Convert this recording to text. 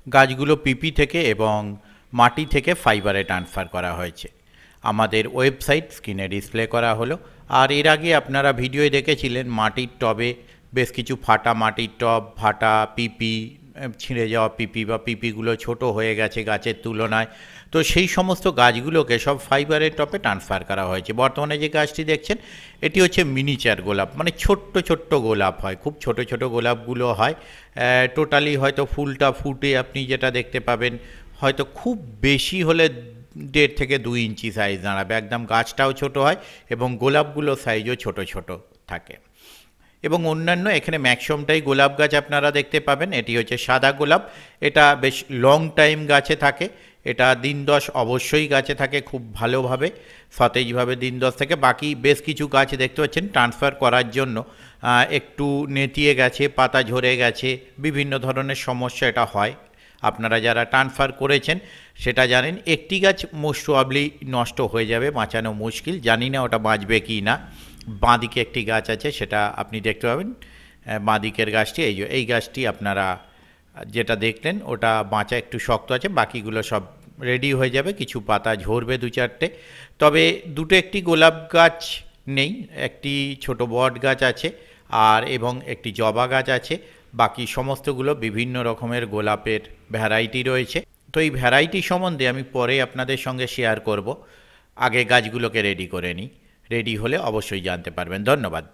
গাছগুলো পিপি থেকে এবং মাটি থেকে ফাইবারে ট্রান্সফার করা হয়েছে। আমাদের ওয়েবসাইট স্ক্রিনে ডিসপ্লে করা হলো। আর এর আগে আপনারা ভিডিওয়ে দেখেছিলেন মাটির টবে বেশ কিছু ফাটা মাটির টব, ফাটা পিপি, ছিঁড়ে যাওয়া পিপি বা পিপিগুলো ছোট হয়ে গেছে গাছের তুলনায়। তো সেই সমস্ত গাছগুলোকে সব ফাইবারের টবে ট্রান্সফার করা হয়েছে। বর্তমানে যে গাছটি দেখছেন এটি হচ্ছে মিনিচার গোলাপ, মানে ছোট্ট ছোট্ট গোলাপ হয়, খুব ছোট ছোট গোলাপগুলো হয়। টোটালি হয়তো ফুলটা ফুটে আপনি যেটা দেখতে পাবেন হয়তো খুব বেশি হলে 1.5 থেকে 2 ইঞ্চি সাইজ দাঁড়াবে। একদম গাছটাও ছোট হয় এবং গোলাপগুলোর সাইজও ছোট ছোট থাকে। এবং অন্যান্য এখানে ম্যাক্সিমামটাই গোলাপ গাছ আপনারা দেখতে পাবেন। এটি হচ্ছে সাদা গোলাপ, এটা বেশ লং টাইম গাছে থাকে, এটা দিন 10 অবশ্যই গাছে থাকে খুব ভালোভাবে সতেজভাবে দিন 10 থেকে। বাকি বেশ কিছু গাছ দেখতে পাচ্ছেন ট্রান্সফার করার জন্য একটু নেতিয়ে গেছে, পাতা ঝরে গেছে, বিভিন্ন ধরনের সমস্যা এটা হয়। আপনারা যারা ট্রান্সফার করেছেন সেটা জানেন। একটি গাছ মোস্ট প্রবাবলি নষ্ট হয়ে যাবে, বাঁচানো মুশকিল, জানি না ওটা বাঁচবে কি না। বাঁদিকে একটি গাছ আছে, সেটা আপনি দেখতে পাবেন। বাঁদিকের গাছটি এই গাছটি আপনারা যেটা দেখলেন ওটা বাঁচা একটু শক্ত আছে, বাকিগুলো সব রেডি হয়ে যাবে। কিছু পাতা ঝরবে 2-4টে। তবে একটি গোলাপ গাছ নেই, একটি ছোট বট গাছ আছে আর এবং একটি জবা গাছ আছে। বাকি সমস্তগুলো বিভিন্ন রকমের গোলাপের ভ্যারাইটি রয়েছে। তো এই ভ্যারাইটি সম্বন্ধে আমি পরে আপনাদের সঙ্গে শেয়ার করব। আগে গাছগুলোকে রেডি করে নিই, রেডি হলে অবশ্যই জানতে পারবেন। ধন্যবাদ।